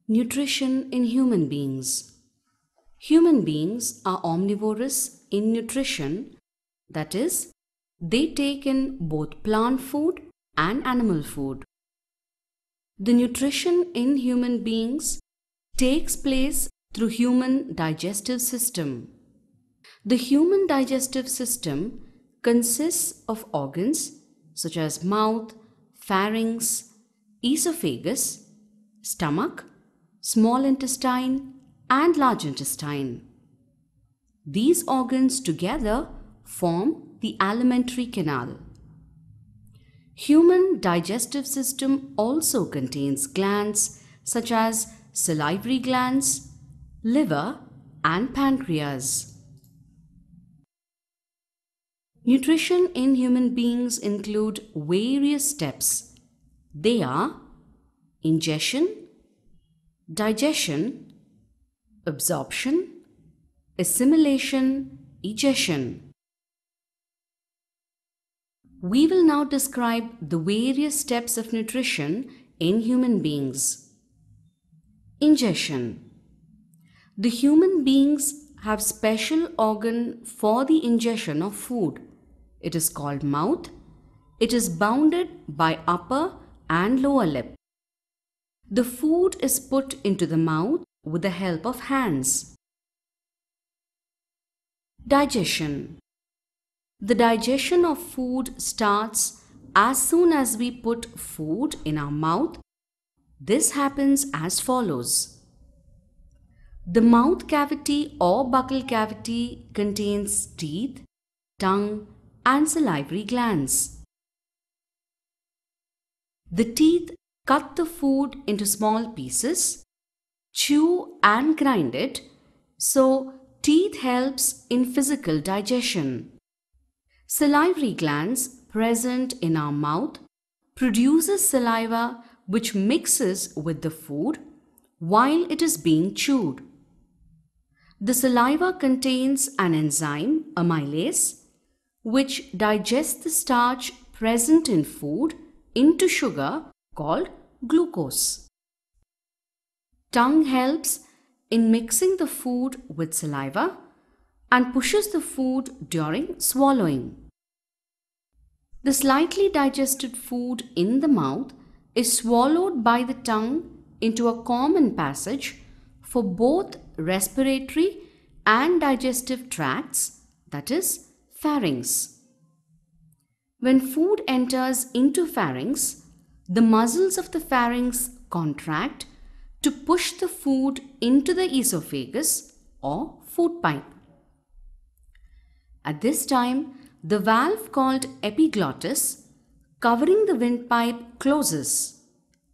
Nutrition in human beings. Human beings are omnivorous in nutrition, that is, they take in both plant food and animal food. The nutrition in human beings takes place through human digestive system. The human digestive system consists of organs such as mouth, pharynx, esophagus, stomach, small intestine and large intestine. These organs together form the alimentary canal. Human digestive system also contains glands such as salivary glands, liver and pancreas. Nutrition in human beings include various steps. They are ingestion, digestion, absorption, assimilation, egestion. We will now describe the various steps of nutrition in human beings. Ingestion. The human beings have special organ for the ingestion of food. It is called mouth. It is bounded by upper and lower lip. The food is put into the mouth with the help of hands. Digestion. The digestion of food starts as soon as we put food in our mouth. This happens as follows. The mouth cavity or buccal cavity contains teeth, tongue, and salivary glands. The teeth cut the food into small pieces, chew and grind it, so teeth helps in physical digestion. Salivary glands present in our mouth produces saliva which mixes with the food while it is being chewed. The saliva contains an enzyme, amylase, which digests the starch present in food into sugar called glucose. Tongue helps in mixing the food with saliva and pushes the food during swallowing. The slightly digested food in the mouth is swallowed by the tongue into a common passage for both respiratory and digestive tracts, that is, pharynx. When food enters into pharynx, the muscles of the pharynx contract to push the food into the esophagus or food pipe. At this time, the valve called epiglottis covering the windpipe closes.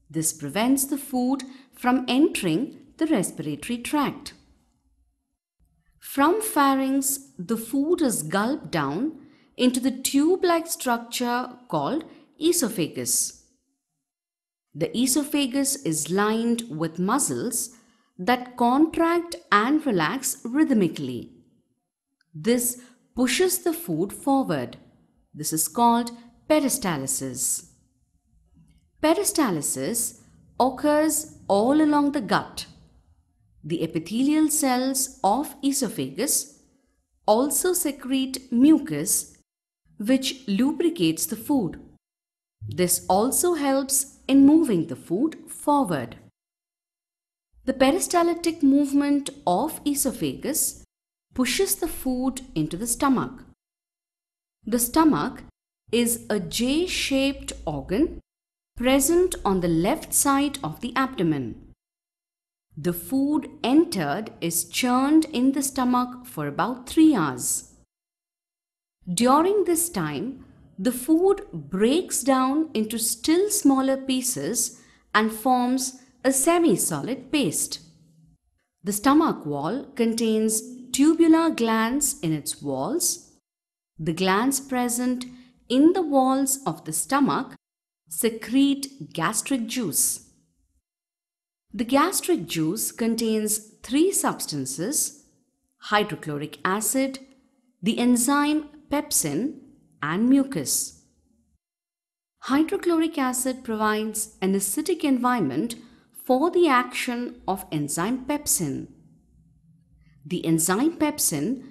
This prevents the food from entering the respiratory tract. From pharynx, the food is gulped down into the tube-like structure called esophagus. The esophagus is lined with muscles that contract and relax rhythmically. This pushes the food forward. This is called peristalsis. Peristalsis occurs all along the gut. The epithelial cells of esophagus also secrete mucus which lubricates the food. This also helps in moving the food forward. The peristaltic movement of esophagus pushes the food into the stomach. The stomach is a J-shaped organ present on the left side of the abdomen. The food entered is churned in the stomach for about 3 hours. During this time, the food breaks down into still smaller pieces and forms a semi-solid paste. The stomach wall contains tubular glands in its walls. The glands present in the walls of the stomach secrete gastric juice. The gastric juice contains 3 substances: hydrochloric acid, the enzyme pepsin, and mucus. Hydrochloric acid provides an acidic environment for the action of enzyme pepsin. The enzyme pepsin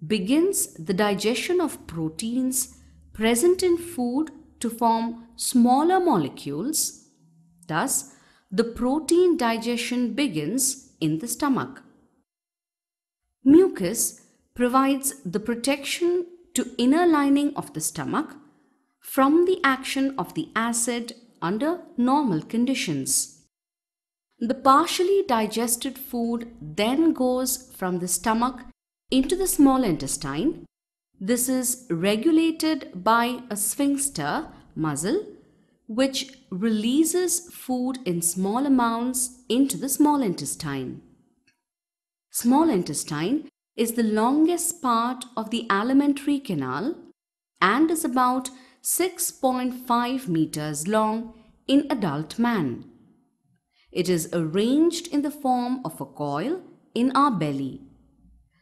begins the digestion of proteins present in food to form smaller molecules. Thus, the protein digestion begins in the stomach. Mucus provides the protection to inner lining of the stomach from the action of the acid under normal conditions. The partially digested food then goes from the stomach into the small intestine. This is regulated by a sphincter muscle which releases food in small amounts into the small intestine. Small intestine is the longest part of the alimentary canal and is about 6.5 meters long in adult man. It is arranged in the form of a coil in our belly.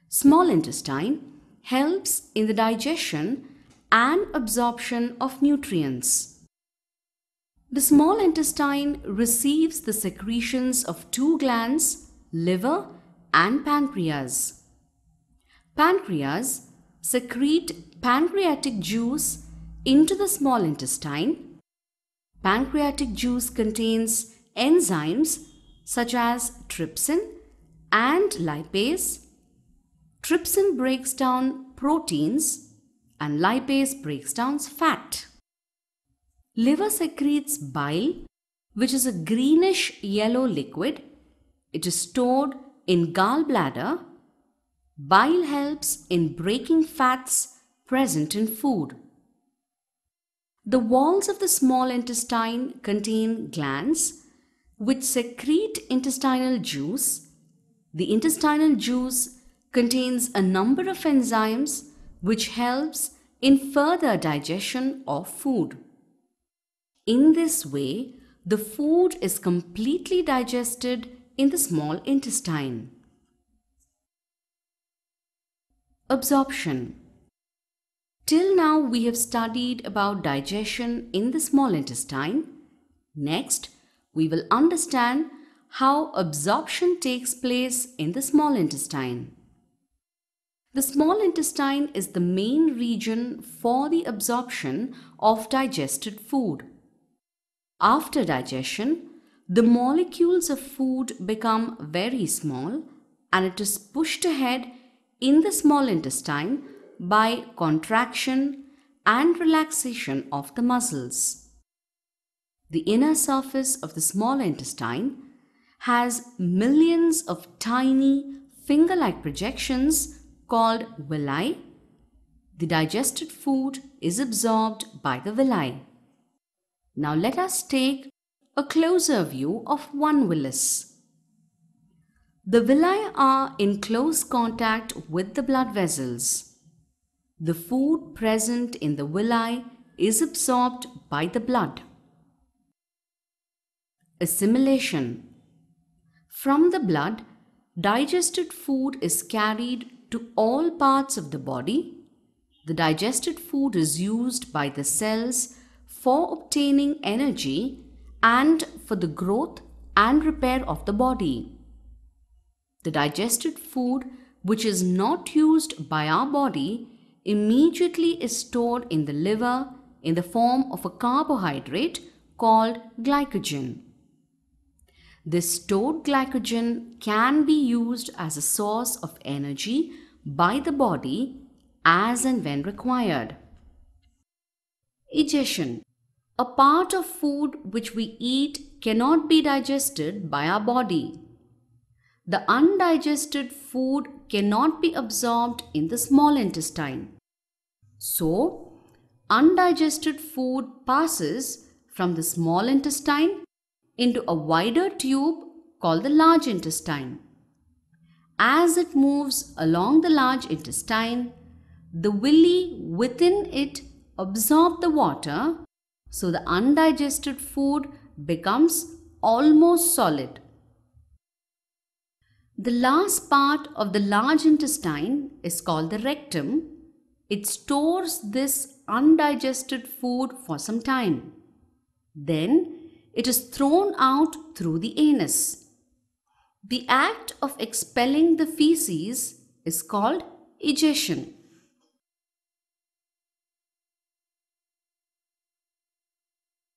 Small intestine helps in the digestion and absorption of nutrients. The small intestine receives the secretions of two glands, liver and pancreas. Pancreas secrete pancreatic juice into the small intestine. Pancreatic juice contains enzymes such as trypsin and lipase. Trypsin breaks down proteins and lipase breaks down fat. Liver secretes bile, which is a greenish yellow liquid. It is stored in gallbladder. Bile helps in breaking fats present in food. The walls of the small intestine contain glands which secrete intestinal juice. The intestinal juice contains a number of enzymes which helps in further digestion of food. In this way, the food is completely digested in the small intestine. Absorption. Till now we have studied about digestion in the small intestine. Next, we will understand how absorption takes place in the small intestine. The small intestine is the main region for the absorption of digested food. After digestion, the molecules of food become very small and it is pushed ahead in the small intestine by contraction and relaxation of the muscles. The inner surface of the small intestine has millions of tiny finger-like projections called villi. The digested food is absorbed by the villi. Now let us take a closer view of one villus. The villi are in close contact with the blood vessels. The food present in the villi is absorbed by the blood. Assimilation. From the blood, digested food is carried to all parts of the body. The digested food is used by the cells for obtaining energy and for the growth and repair of the body. The digested food which is not used by our body immediately is stored in the liver in the form of a carbohydrate called glycogen. This stored glycogen can be used as a source of energy by the body as and when required. Digestion. A part of food which we eat cannot be digested by our body. The undigested food cannot be absorbed in the small intestine. So, undigested food passes from the small intestine into a wider tube called the large intestine. As it moves along the large intestine, the villi within it absorb the water, so the undigested food becomes almost solid. The last part of the large intestine is called the rectum. It stores this undigested food for some time. Then it is thrown out through the anus. The act of expelling the feces is called egestion.